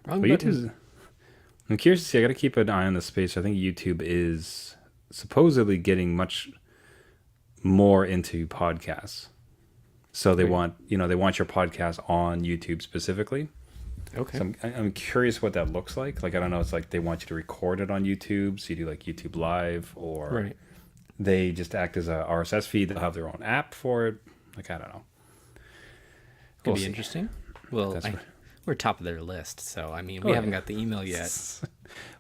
Wrong But button. YouTube's. I'm curious to see. I got to keep an eye on the space. I think YouTube is supposedly getting much more into podcasts. So they Wait. want they want your podcast on YouTube specifically. Okay. So I'm curious what that looks like. Like I don't know. It's like they want you to record it on YouTube, so you do like YouTube Live, or Right. they just act as a RSS feed. They'll have their own app for it. Like I don't know. Could We'll be see. interesting. Well, That's what we're top of their list, so I mean, we Oh haven't yeah. got the email yet.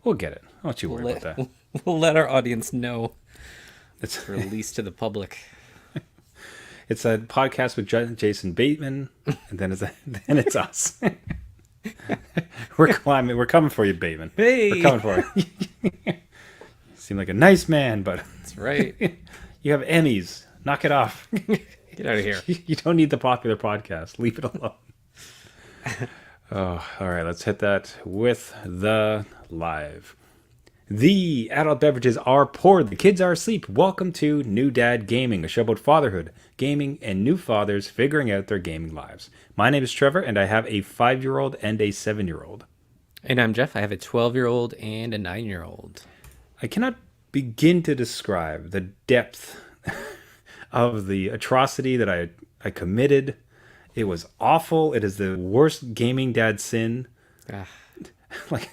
We'll get it. Don't you We'll worry about let that. we'll let our audience know It's to release to the public. it's a podcast with Jason Bateman, and then it's us. We're climbing. We're coming for you, Bateman. We're Hey, coming for you. You seem like a nice man, but that's right. you have Emmys. Knock it off. Get out of here. You don't need the popular podcast. Leave it alone. Oh, all right. Let's hit that with the live. The adult beverages are poured. The kids are asleep. Welcome to New Dad Gaming, a show about fatherhood, gaming, and new fathers figuring out their gaming lives. My name is Trevor, and I have a 5-year-old and a 7-year-old. And I'm Jeff. I have a 12-year-old and a 9-year-old. I cannot begin to describe the depth of the atrocity that I committed. It was awful. It is the worst gaming dad sin. Ah, Like,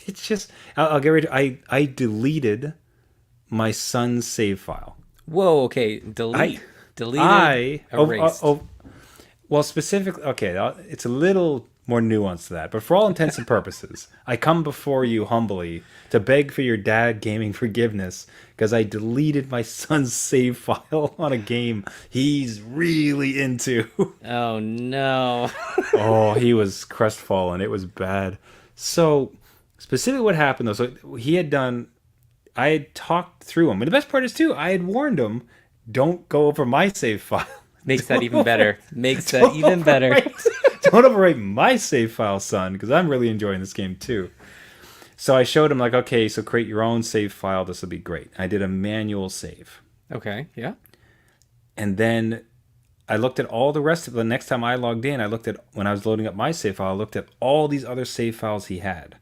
it's just, I'll get ready. I deleted my son's save file. whoa. Okay. I, Deleted. Erased. well, specifically, okay, it's a little more nuanced to that, but for all intents and purposes, I come before you humbly to beg for your dad gaming forgiveness because I deleted my son's save file on a game he's really into. Oh no. Oh, he was crestfallen. It was bad. So, specifically what happened though, so he had done, I had talked through him. And the best part is too, I had warned him, don't go over my save file. Makes that even better. Makes that even better. Don't overwrite my save file, son, because I'm really enjoying this game too. So I showed him like, okay, so create your own save file. This will be great. I did a manual save. Okay. Yeah. And then I looked at all the rest of the next time I logged in, I looked at when I was loading up my save file, I looked at all these other save files he had.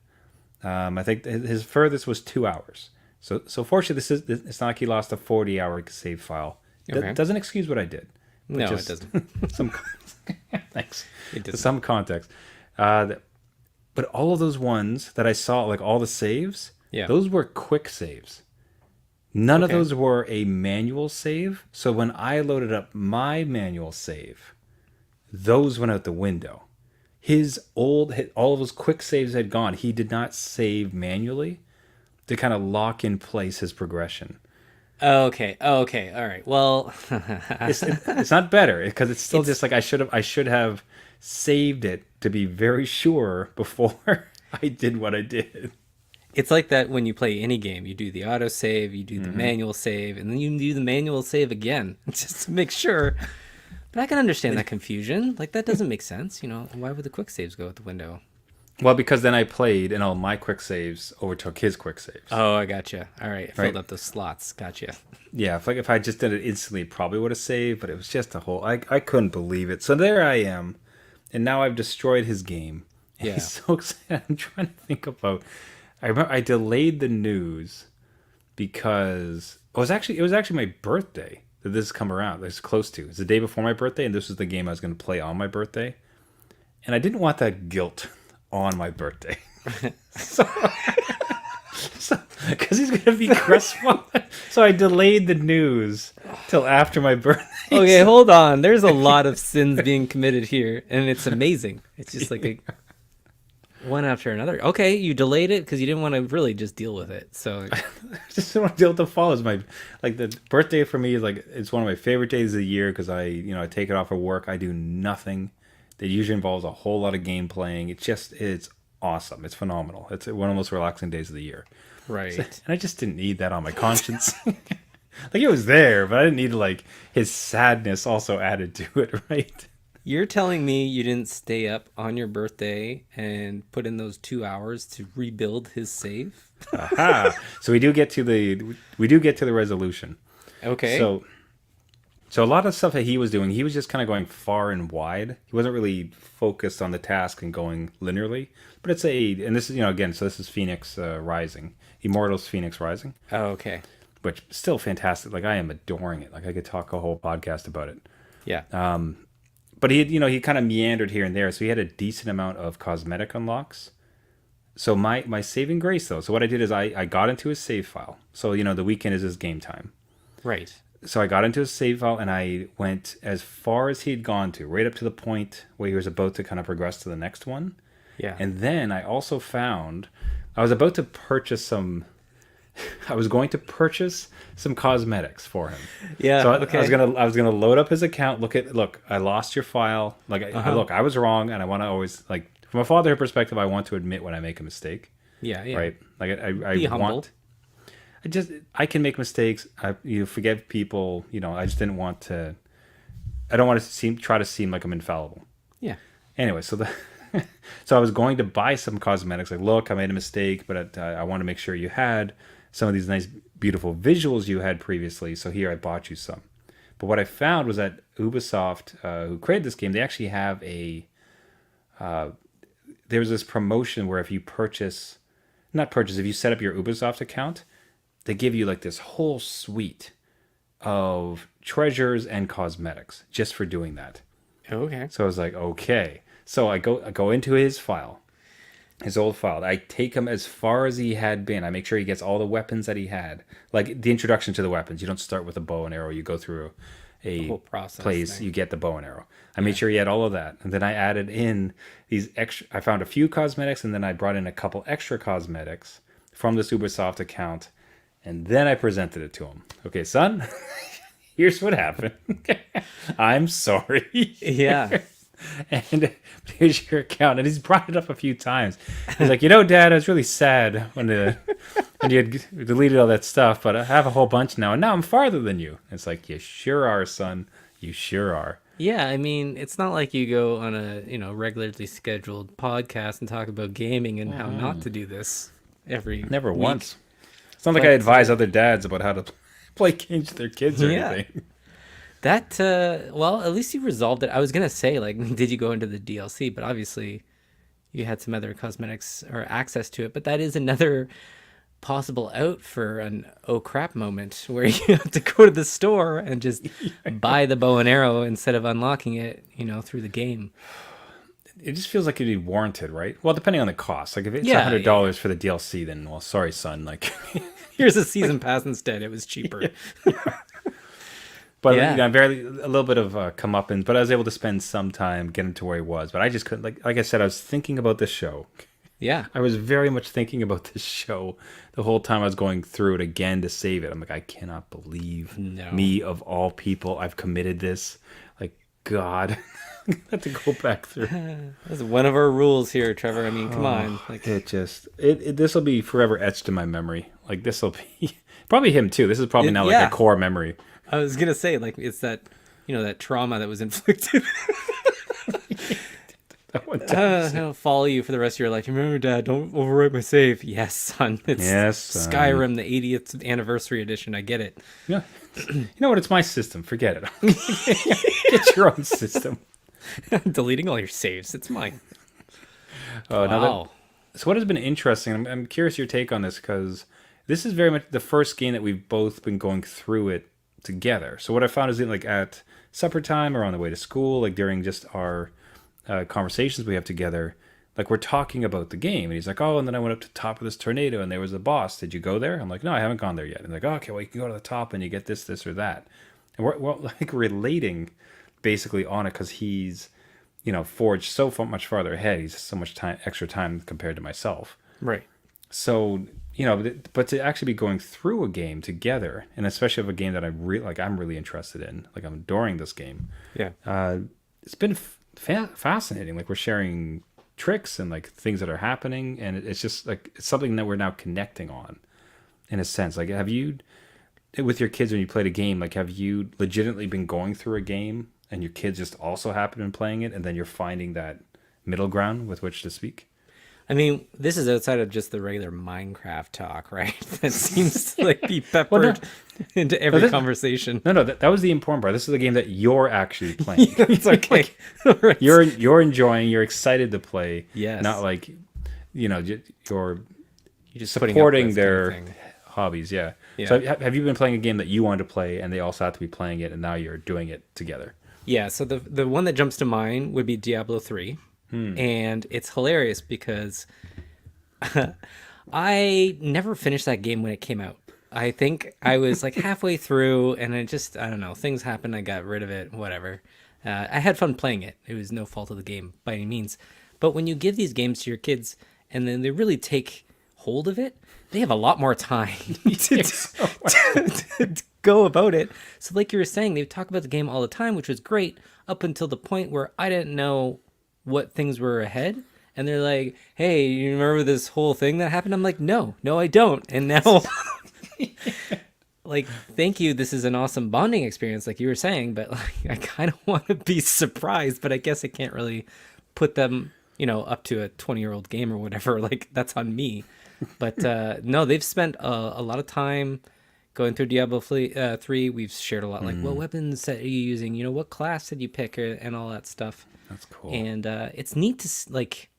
I think his furthest was 2 hours. So fortunately, it's not like he lost a 40-hour save file. Okay. Doesn't excuse what I did. But No, just it doesn't. some thanks. It doesn't. Some context. But all of those ones that I saw, like all the saves, Yeah. those were quick saves. None of Okay. those were a manual save. So when I loaded up my manual save, those went out the window. All of his quick saves had gone. He did not save manually to kind of lock in place his progression. Okay. Okay. All right. Well, It's not better because it's still It's- just like I should have saved it to be very sure before I did what I did. it's like that when you play any game. You do the auto save, you do the manual save, and then you do the manual save again just to make sure. But I can understand that confusion. Like that doesn't make sense. Why would the quick saves go out the window? Well, because then I played and all my quick saves overtook his quick saves. Oh, I gotcha. All right, I filled Right. up those slots. Gotcha. Yeah, if I just did it instantly, it probably would have saved, but it was just a whole. I couldn't believe it. So there I am, and now I've destroyed his game. And Yeah. he's so excited. I'm trying to think about. I remember I delayed the news because it was actually my birthday that this has come around. It's close to. It's the day before my birthday, and this was the game I was going to play on my birthday, and I didn't want that guilt on my birthday. So because he's gonna be crestfallen. So I delayed the news till after my birthday. Okay, hold on. There's a lot of sins being committed here, and it's amazing. It's just like one after another. Okay, you delayed it because you didn't want to really just deal with it. So I just don't want to deal with the fall. Is my like the birthday for me is like it's one of my favorite days of the year because I take it off of work. I do nothing that usually involves a whole lot of game playing. It's awesome. It's phenomenal. It's one of the most relaxing days of the year. right. And I just didn't need that on my conscience. Like it was there, but I didn't need like his sadness also added to it, right? You're telling me you didn't stay up on your birthday and put in those 2 hours to rebuild his save? Aha! So we do get to the resolution. Okay. So So a lot of stuff that he was doing, he was just kind of going far and wide. He wasn't really focused on the task and going linearly. But it's and this is, again, so this is Phoenix Rising, Immortals Phoenix Rising, Oh, okay. which is still fantastic. Like, I am adoring it. Like, I could talk a whole podcast about it. Yeah. But he kind of meandered here and there, so he had a decent amount of cosmetic unlocks. So my saving grace, though, so what I did is I got into his save file. So, the weekend is his game time. Right. So I got into his save file and I went as far as he had gone to, right up to the point where he was about to kind of progress to the next one. Yeah. And then I also found I was about to purchase some. I was going to purchase some cosmetics for him. Yeah. So okay. I was gonna load up his account. Look, I lost your file. Like, I was wrong, and I want to always, like, from a fatherhood perspective, I want to admit when I make a mistake. Yeah. Yeah. Right. Like, I Be humble. want. I can make mistakes. You forgive people. I just didn't want to. I don't want to try to seem like I'm infallible. Yeah. Anyway, so I was going to buy some cosmetics. Like, look, I made a mistake, but I want to make sure you had some of these nice, beautiful visuals you had previously. So here, I bought you some. But what I found was that Ubisoft, who created this game, they actually have there's this promotion where if you if you set up your Ubisoft account, they give you like this whole suite of treasures and cosmetics just for doing that. Okay. So I was like, okay. So I go into his file, his old file. I take him as far as he had been. I make sure he gets all the weapons that he had, like the introduction to the weapons. You don't start with a bow and arrow. You go through a whole process place. thing. You get the bow and arrow. I made sure he had all of that, and then I added in these extra. I found a few cosmetics, and then I brought in a couple extra cosmetics from this Ubisoft account, and then I presented it to him. Okay, son, here's what happened. I'm sorry. Yeah. And here's your account. And he's brought it up a few times. He's like, Dad, I was really sad when you had deleted all that stuff, but I have a whole bunch now, and now I'm farther than you. It's like, you sure are, son. You sure are. Yeah, I mean, it's not like you go on a, regularly scheduled podcast and talk about gaming and how not to do this every Never week. once. It's not like I advise other dads about how to play games with their kids or Yeah. anything. That, well, at least you resolved it. I was going to say, like, did you go into the DLC? But obviously you had some other cosmetics or access to it. But that is another possible out for an oh crap moment where you have to go to the store and just buy the bow and arrow instead of unlocking it, through the game. It just feels like it'd be warranted, right? Well, depending on the cost. Like, if it's Yeah, $100 for the DLC, then, well, sorry, son. Like, Here's a season pass instead. It was cheaper. but Yeah. a little bit of comeuppance. But I was able to spend some time getting to where he was. But I just couldn't. Like I said, I was thinking about this show. Yeah. I was very much thinking about this show the whole time I was going through it again to save it. I'm like, I cannot believe me of all people. I've committed this. Like, God, I have to go back through. That's one of our rules here, Trevor. I mean, come on. Like, This will be forever etched in my memory. Like, this will be probably him too. This is probably now like a core memory. I was gonna say, like, it's that, that trauma that was inflicted. It'll follow you for the rest of your life. You remember, Dad, don't overwrite my save. Yes, son. It's Son. Skyrim, the 80th anniversary edition. I get it. Yeah. You know what? It's my system. Forget it. Get your own system. Deleting all your saves. It's mine. Oh, Wow. So what has been interesting, I'm curious your take on this, because this is very much the first game that we've both been going through it together. So what I found is that, like, at supper time or on the way to school, like during just our conversations we have together, like, we're talking about the game, and he's like, oh, and then I went up to the top of this tornado and there was a boss. Did you go there? I'm like, no, I haven't gone there yet. And like, oh, okay, well, you can go to the top and you get this or that. And we're like relating basically on it, because he's forged so much farther ahead. He's so much extra time compared to myself. Right. So, but to actually be going through a game together, and especially of a game that I'm really interested in, like, I'm adoring this game. Yeah. It's been fascinating. Like, we're sharing tricks and like things that are happening, and it's just like it's something that we're now connecting on, in a sense. Like, have you, with your kids, when you played a game, like, have you legitimately been going through a game and your kids just also happen to be playing it, and then you're finding that middle ground with which to speak? I mean, this is outside of just the regular Minecraft talk, right? That seems to like be peppered into every this- conversation. No, that was the important part. This is the game that you're actually playing. It's okay. Right. You're enjoying. You're excited to play. Yes. Not like, you're You're just putting up supporting with their kind of thing. hobbies. Yeah. Yeah. So have you been playing a game that you wanted to play, and they also have to be playing it, and now you're doing it together? Yeah, so the one that jumps to mind would be Diablo 3. And it's hilarious because I never finished that game when it came out. I think I was like halfway through and I don't know, things happened. I got rid of it, whatever. I had fun playing it. It was no fault of the game by any means. But when you give these games to your kids and then they really take hold of it, they have a lot more time to go about it. So like you were saying, they talk about the game all the time, which was great up until the point where I didn't know what things were ahead. And they're like, hey, you remember this whole thing that happened? I'm like, no, I don't. And now, like, thank you. This is an awesome bonding experience, like you were saying. But like, I kind of want to be surprised, but I guess I can't really put them, up to a 20-year-old game or whatever. Like, that's on me. But no, they've spent a lot of time going through Diablo 3. We've shared a lot, like, what weapons are you using? What class did you pick and all that stuff. That's cool. And it's neat to, like,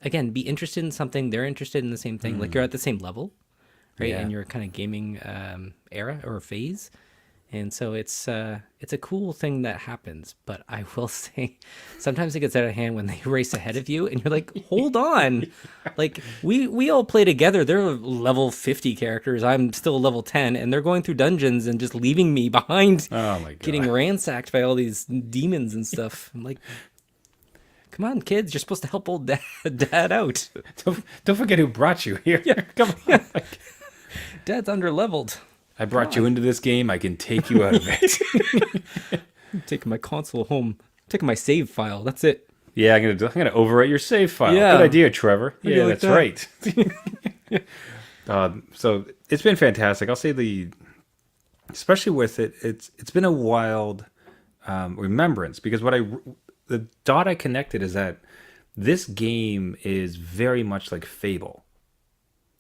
again, be interested in something. They're interested in the same thing. Like, you're at the same level, right? Yeah. And you're kind of gaming era or phase. And so it's a cool thing that happens. But I will say, sometimes it gets out of hand when they race ahead of you, and you're like, hold on. Like, we all play together. They're level 50 characters. I'm still level 10, and they're going through dungeons and just leaving me behind, Oh my god. getting ransacked by all these demons and stuff. I'm like, come on, kids, you're supposed to help old dad out. Don't forget who brought you here. Yeah, come on. Dad's underleveled. I brought you into this game. I can take you out of it. I'm taking my console home. Taking my save file. That's it. Yeah, I'm gonna overwrite your save file. Yeah. Good idea, Trevor. do you Yeah, like that's that? right. So it's been fantastic. I'll say especially with it, it's been a wild remembrance, because the dot I connected is that this game is very much like Fable.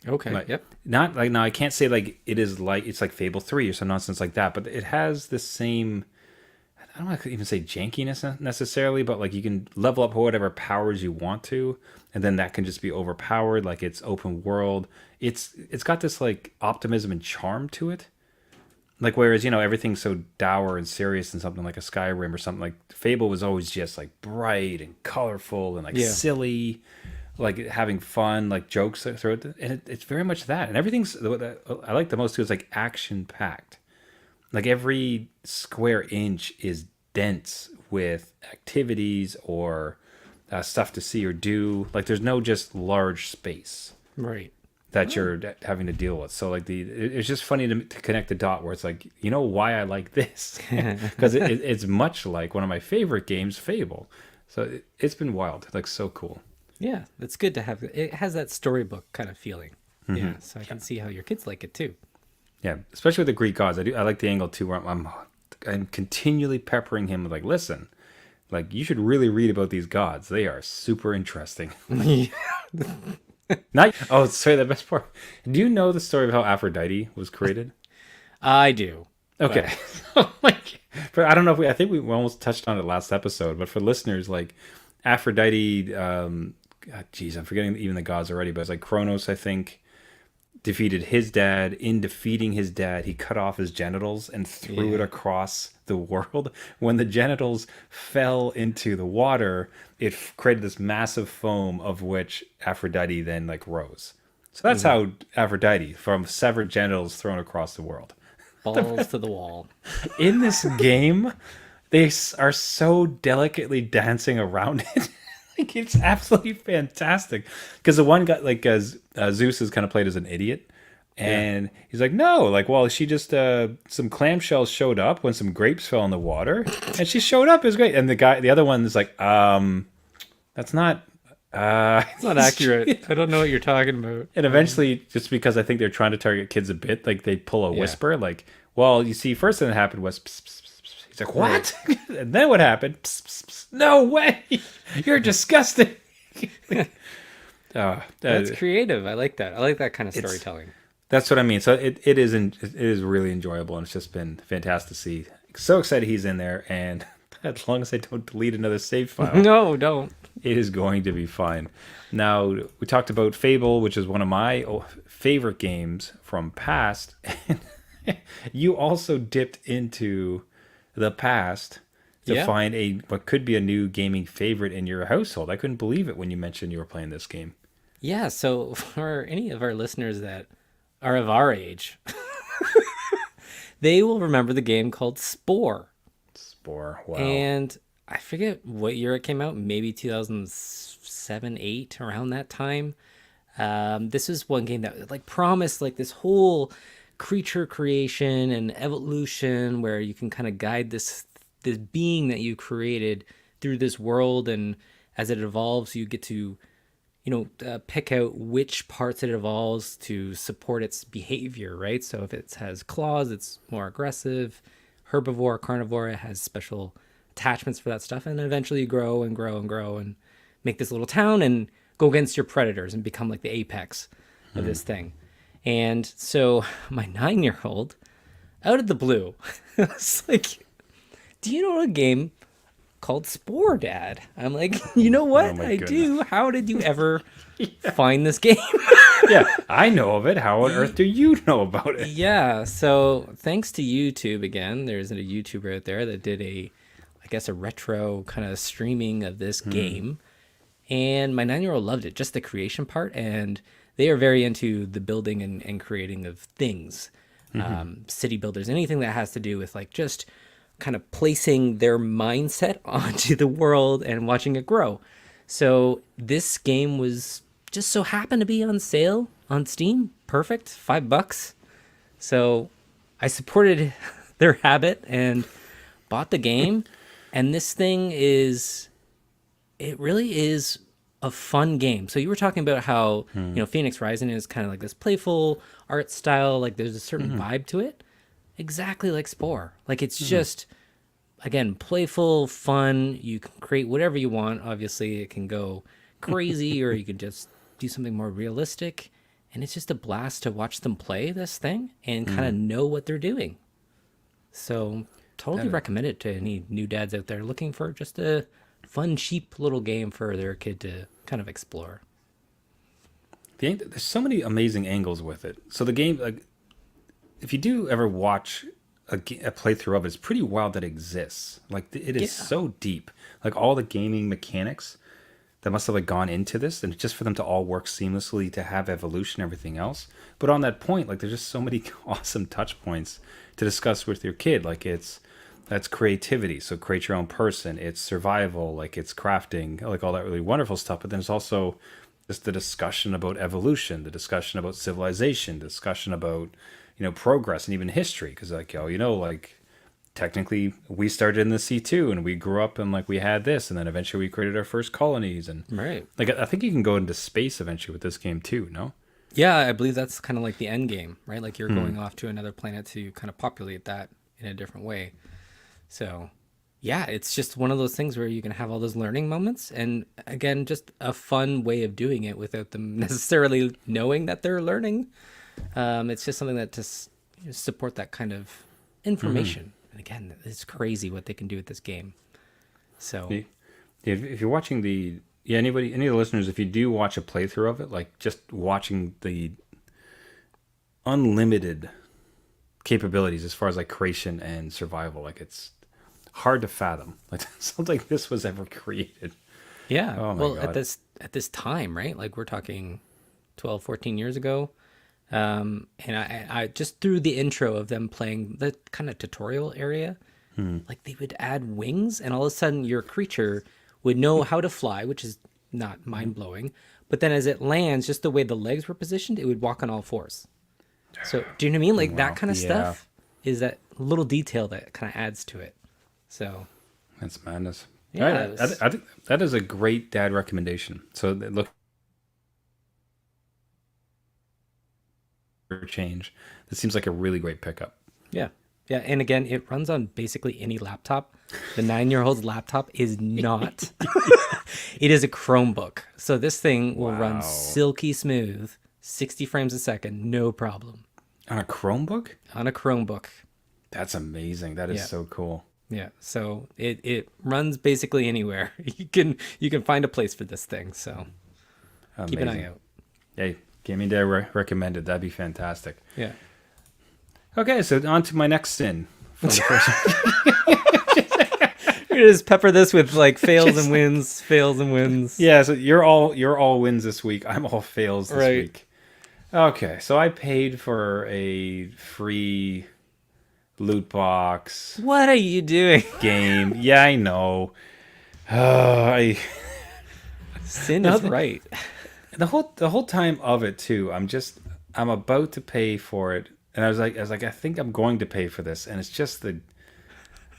Okay. Like, Yep. Not like, now I can't say like it's like Fable 3 or some nonsense like that, but it has the same, I don't want to even say jankiness necessarily, but like you can level up whatever powers you want to, and then that can just be overpowered. Like, it's open world. It's got this like optimism and charm to it. Like, whereas, everything's so dour and serious in something like a Skyrim or something, like Fable was always just like bright and colorful and like silly, like having fun, like jokes throughout it. And it's very much that. And everything's, what I like the most too is like action packed. Like, every square inch is dense with activities or stuff to see or do. Like, there's no just large space Right. that you're having to deal with. So like it's just funny to connect the dot where it's like, why I like this, because it's much like one of my favorite games, Fable. So it's been wild, like so cool. Yeah, it's good to have. It has that storybook kind of feeling. Yeah, so I can see how your kids like it too. Yeah, especially with the Greek gods. I like the angle too, where I'm continually peppering him with like, listen, like you should really read about these gods. They are super interesting. Sorry, the best part. Do you know the story of how Aphrodite was created? I do. Okay. But I don't know I think we almost touched on it last episode, but for listeners, like Aphrodite, I'm forgetting even the gods already, but it's like Kronos, I think, defeated his dad. In defeating his dad, he cut off his genitals and threw it across the world. When the genitals fell into the water, it created this massive foam of which Aphrodite then like rose. So that's how Aphrodite, from severed genitals thrown across the world. Balls to the wall. In this game, they are so delicately dancing around it. Like, it's absolutely fantastic. Because the one guy, like, Zeus is kind of played as an idiot. And he's like, no, like, well, she just, some clamshells showed up when some grapes fell in the water. And she showed up, it was great. And the other one is like, that's not... It's not accurate. I don't know what you're talking about. And eventually, just because I think they're trying to target kids a bit, like, they pull a whisper, like, well, you see, first thing that happened was... Pss, pss, pss, pss. He's like, what? And then what happened? Pss, pss, pss. No way! You're disgusting! That's creative. I like that. I like that kind of It's storytelling. That's what I mean. So it is really enjoyable, and it's just been fantastic to see. So excited he's in there, and as long as I don't delete another save file, No, don't. it is going to be fine. Now we talked about Fable, which is one of my favorite games from past. And you also dipped into the past to Yeah. find a what could be a new gaming favorite in your household. I couldn't believe it when you mentioned you were playing this game. Yeah, so for any of our listeners that are of our age, they will remember the game called Spore. Spore. Wow. And I forget what year it came out, maybe 2007, 8, around that time. This is one game that like promised like this whole creature creation and evolution where you can kind of guide this being that you created through this world, and as it evolves you get to pick out which parts it evolves to support its behavior, right? So if it has claws, it's more aggressive. Herbivore, carnivore, it has special attachments for that stuff. And eventually you grow and grow and grow and make this little town and go against your predators and become like the apex of this thing. And so my 9-year-old, out of the blue, was like, do you know a game called Spore, Dad? I'm like, you know what? Oh my I goodness. do. How did you ever find this game? Yeah, I know of it. How on earth do you know about it? Yeah. So thanks to YouTube again, there's a YouTuber out there that did I guess a retro kind of streaming of this game. And my 9-year-old loved it, just the creation part. And they are very into the building and creating of things, city builders, anything that has to do with like just kind of placing their mindset onto the world and watching it grow. So this game was just so happened to be on sale on Steam. Perfect, $5. So I supported their habit and bought the game. And this thing it really is a fun game. So you were talking about how, Phoenix Rising is kind of like this playful art style. Like there's a certain vibe to it. Exactly like Spore. Like it's just, again, playful, fun. You can create whatever you want. Obviously it can go crazy or you can just do something more realistic. And it's just a blast to watch them play this thing and kind of know what they're doing. So totally recommend it to any new dads out there looking for just a fun, cheap little game for their kid to kind of explore. There's so many amazing angles with it. So the game, like, if you do ever watch a playthrough of it, it's pretty wild that it exists. Like it is so deep. Like all the gaming mechanics that must have like gone into this, and just for them to all work seamlessly, to have evolution, everything else. But on that point, like there's just so many awesome touch points to discuss with your kid. Like that's creativity, so create your own person. It's survival, like it's crafting, like all that really wonderful stuff. But then it's also just the discussion about evolution, the discussion about civilization, the discussion about progress and even history. Because like technically we started in the C2 and we grew up and like we had this, and then eventually we created our first colonies, and Right. like I think you can go into space eventually with this game too. No. Yeah, I believe that's kind of like the end game, right? Like you're going off to another planet to kind of populate that in a different way. So, yeah, it's just one of those things where you can have all those learning moments. And again, just a fun way of doing it without them necessarily knowing that they're learning. It's just something that just support that kind of information. And again, it's crazy what they can do with this game. So, Yeah, if you're watching any of the listeners, if you do watch a playthrough of it, like just watching the unlimited capabilities as far as like creation and survival, like it's hard to fathom like something like this was ever created. yeah. Oh my Well, God. at this time, right? Like we're talking 12, 14 years ago. And I just through the intro of them playing the kind of tutorial area, like they would add wings and all of a sudden your creature would know how to fly, which is not mind blowing. But then as it lands, just the way the legs were positioned, it would walk on all fours. So do you know what I mean? Like that kind of Yeah. stuff is that little detail that kind of adds to it. So That's madness. Yeah, All right, it was- I think that is a great dad recommendation. So look for change. This seems like a really great pickup. yeah, Yeah, and again, it runs on basically any laptop. The 9-year-old's laptop is not. It is a Chromebook. So this thing will run Wow. silky smooth, 60 frames a second, no problem. On a Chromebook? On a Chromebook. That's amazing. That is Yeah. so cool. Yeah. So it runs basically anywhere. You can find a place for this thing. So keep an eye Amazing. out. Hey, Gaming Day recommended. That'd be fantastic. Yeah. Okay, so on to my next sin. For the first You just pepper this with like fails and wins, fails and wins. Yeah, so you're all wins this week. I'm all fails this Right. week. Okay, so I paid for a free loot box What are you doing? game. Yeah, I know. I Sin is right. the whole time of it too. I'm about to pay for it, and I was like, I think I'm going to pay for this, and it's just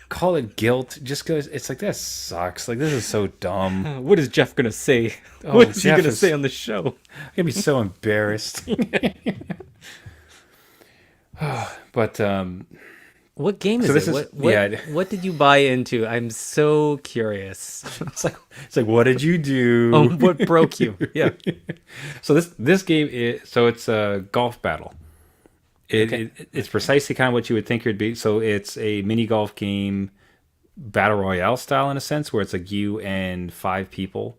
call it guilt, just because it's like this sucks. Like this is so dumb. What is Jeff gonna say? Oh, What is Jeff he gonna is- say on the show? I'm gonna be so embarrassed. But What game is So this it? is- What, yeah. what did you buy into? I'm so curious. it's like what did you do? Oh, what broke you? Yeah. So this game is it's a golf battle. It's precisely kind of what you would think it would be. So it's a mini golf game, battle royale style in a sense, where it's like you and 5 people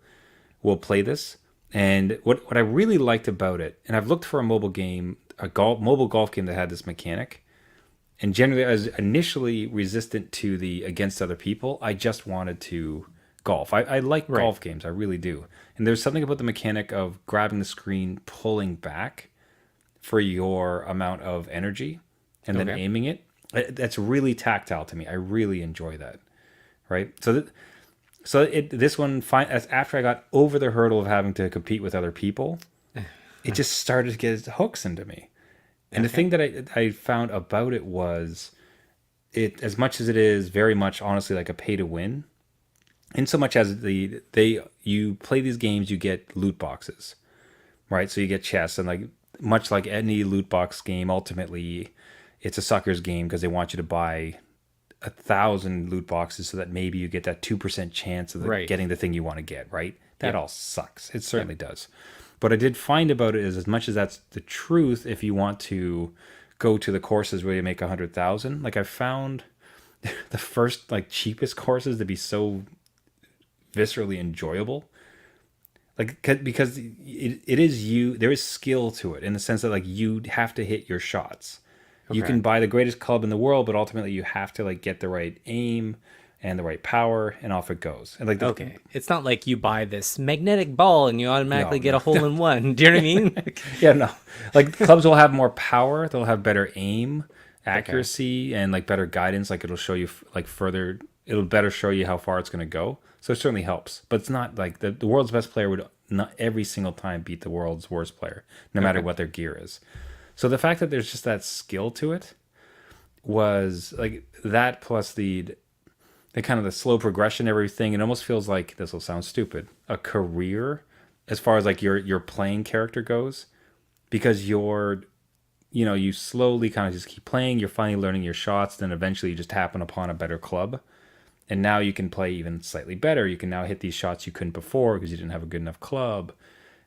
will play this. And what I really liked about it, and I've looked for a mobile game, mobile golf game that had this mechanic. And generally, I was initially resistant to the against other people. I just wanted to golf. I like golf games. I really do. And there's something about the mechanic of grabbing the screen, pulling back for your amount of energy, and then Okay. aiming it. That's really tactile to me. I really enjoy that. Right. This one, after I got over the hurdle of having to compete with other people, it just started to get its hooks into me. And the thing that I found about it was, it as much as it is very much honestly like a pay to win, in so much as you play these games, you get loot boxes, right? So you get chests, and like much like any loot box game, ultimately it's a sucker's game because they want you to buy 1,000 loot boxes so that maybe you get that 2% chance of Right. getting the thing you want to get, right? That Yeah. all sucks. It certainly does. What I did find about it is, as much as that's the truth, if you want to go to the courses where you make 100,000, like I found the first like cheapest courses to be so viscerally enjoyable. Like because it is there is skill to it in the sense that like you have to hit your shots. You Okay. can buy the greatest club in the world, but ultimately you have to like get the right aim and the right power, and off it goes. And like Okay. It's not like you buy this magnetic ball and you automatically No, get a hole in one. Do you know what I mean? yeah, no. Like clubs will have more power, they'll have better aim, accuracy, and like better guidance. Like it'll show you like further, it'll better show you how far it's going to go. So it certainly helps. But it's not like the world's best player would not every single time beat the world's worst player, no matter what their gear is. So the fact that there's just that skill to it was like that, plus the kind of the slow progression, everything. It almost feels like, this will sound stupid, a career as far as like your playing character goes, because you slowly kind of just keep playing. You're finally learning your shots. Then eventually you just happen upon a better club. And now you can play even slightly better. You can now hit these shots you couldn't before because you didn't have a good enough club,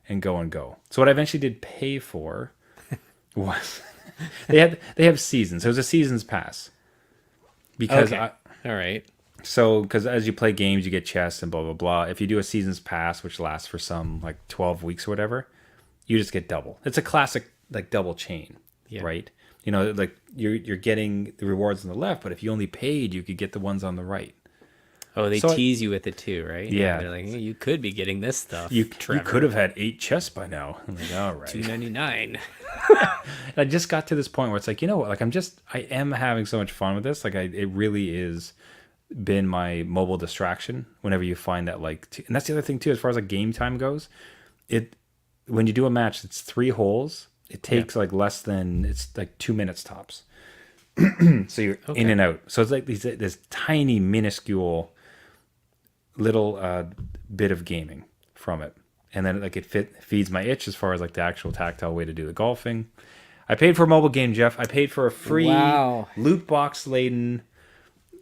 and go and go. So what I eventually did pay for was they have seasons. There's a seasons pass. Because Okay. All right. because as you play games, you get chests and blah, blah, blah. If you do a seasons pass, which lasts for some like 12 weeks or whatever, you just get double. It's a classic like double chain, Yeah. right? You know, like you're getting the rewards on the left, but if you only paid, you could get the ones on the right. Oh, they So I- tease you with it too, right? Yeah. They're like, hey, you could be getting this stuff. You Trevor. could have had 8 chests by now. I'm like, all right. $2.99. And I just got to this point where it's like, you know what? Like I am having so much fun with this. Like it really is been my mobile distraction whenever you find that and that's the other thing too, as far as like game time goes, when you do a match, it's 3 holes. It takes like less than, it's like 2 minutes tops. So you're in and out. So it's like this tiny minuscule little bit of gaming from it. And then like it feeds my itch as far as like the actual tactile way to do the golfing. I paid for a mobile game, Jeff. I paid for a free Wow. loot box laden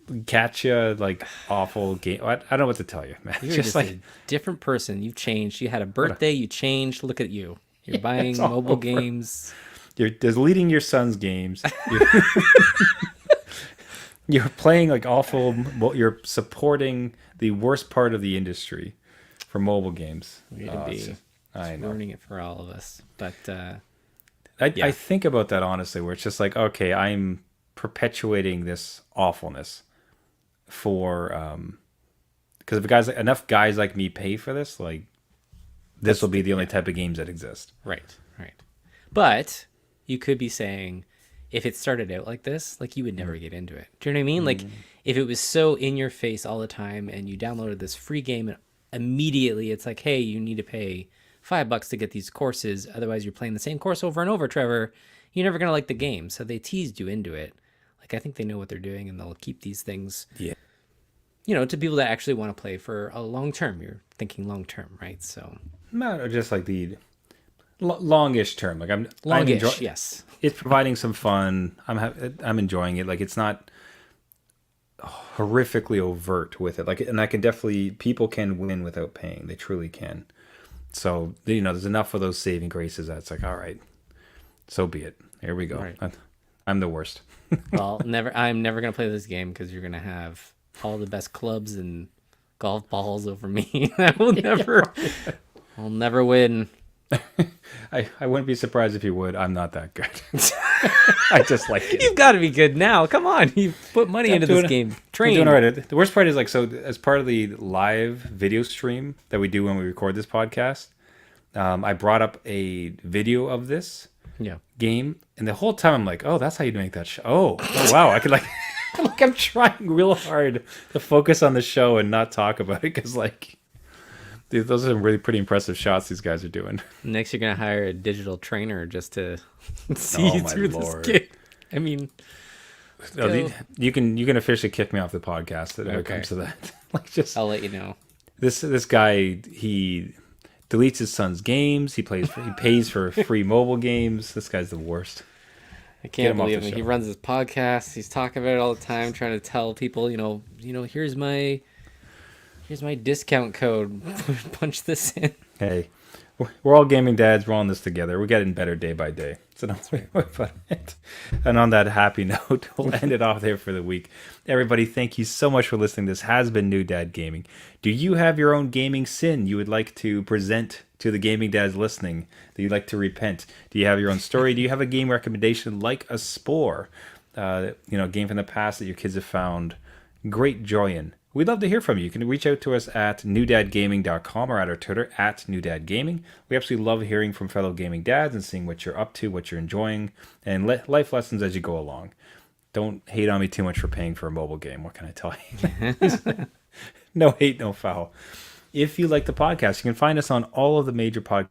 catcha like awful game. I don't know what to tell you, man. You're Just just like a different person. You've changed. You had a birthday. You changed. Look at you. You're buying it's all mobile over. games. you're deleting your son's games. You're playing like awful. You're supporting the worst part of the industry for mobile games. We need to be I know. ruining it for all of us. But I think about that honestly, where it's just like, okay, I'm perpetuating this awfulness for because if enough guys like me pay for this, like this will be the only type of games that exist. right. But you could be saying, if it started out like this, like you would never get into it. Do you know what I mean? Like if it was so in your face all the time and you downloaded this free game and immediately it's like, hey, you need to pay $5 to get these courses. Otherwise you're playing the same course over and over, Trevor. You're never going to like the game. So they teased you into it. Like, I think they know what they're doing and they'll keep these things, Yeah. to people that actually want to play for a long term. You're thinking long term, right? So No, just like the longish term. Like I'm longish, yes. It's providing some fun. I'm enjoying it. Like it's not horrifically overt with it. Like, and I can definitely people can win without paying. They truly can. So there's enough of those saving graces that it's like, all right, so be it. Here we go. Right. I'm the worst. Well, I'm never gonna play this game because you're gonna have all the best clubs and golf balls over me. I'll never win. I wouldn't be surprised if you would. I'm not that good. I just like it. You've got to be good now. Come on, you put money into this game. I'm Train. doing all right. The worst part is like, so as part of the live video stream that we do when we record this podcast, I brought up a video of this Yeah. game, and the whole time I'm like, oh, that's how you make that show. Oh wow, I could like, like I'm trying real hard to focus on the show and not talk about it because like, dude, those are really pretty impressive shots these guys are doing. Next, you're gonna hire a digital trainer just to see Oh, you my through Lord. this game. I mean, You can officially kick me off the podcast when it Okay. comes to that. Like just I'll let you know. this guy, he deletes his son's games. He pays for free mobile games. This guy's the worst. I Get can't him off believe the him. He show. runs his podcast. He's talking about it all the time, trying to tell people, here's my discount code. Punch this in. Hey, we're all gaming dads. We're all in this together. We're getting better day by day. So don't worry about it. And on that happy note, we'll end it off there for the week. Everybody, thank you so much for listening. This has been New Dad Gaming. Do you have your own gaming sin you would like to present to the gaming dads listening? Do you like to repent? Do you have your own story? Do you have a game recommendation like a Spore? A game from the past that your kids have found great joy in? We'd love to hear from you. You can reach out to us at newdadgaming.com or at our Twitter at newdadgaming. We absolutely love hearing from fellow gaming dads and seeing what you're up to, what you're enjoying, and life lessons as you go along. Don't hate on me too much for paying for a mobile game. What can I tell you? No hate, no foul. If you like the podcast, you can find us on all of the major podcasts.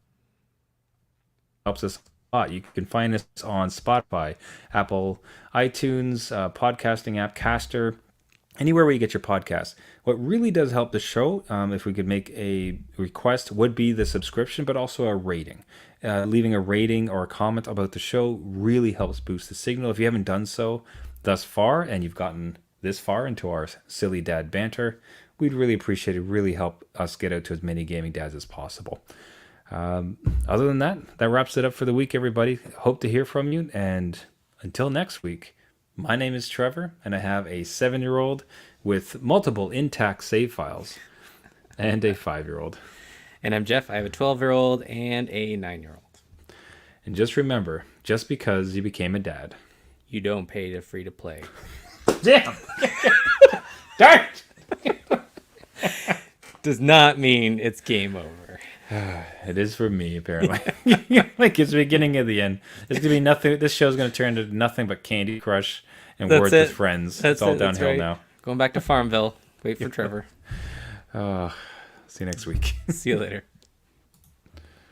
Helps us a lot. You can find us on Spotify, Apple, iTunes, podcasting app, Caster, anywhere where you get your podcasts. What really does help the show, if we could make a request, would be the subscription, but also a rating. Leaving a rating or a comment about the show really helps boost the signal. If you haven't done so thus far, and you've gotten this far into our silly dad banter, we'd really appreciate it. Really help us get out to as many gaming dads as possible. Other than that wraps it up for the week, everybody. Hope to hear from you, and until next week, my name is Trevor, and I have a 7-year-old with multiple intact save files and a 5-year-old. And I'm Jeff. I have a 12-year-old and a 9-year-old. And just remember, just because you became a dad, You don't pay to free to play. damn, darn, Does not mean it's game over. it is for me apparently. Like it's the beginning of the end. It's gonna be nothing. This show's gonna turn into nothing but Candy Crush and That's Words it. with Friends. That's It's all it, that's downhill right. now. Going back to Farmville. Wait for Trevor. See you next week. See you later.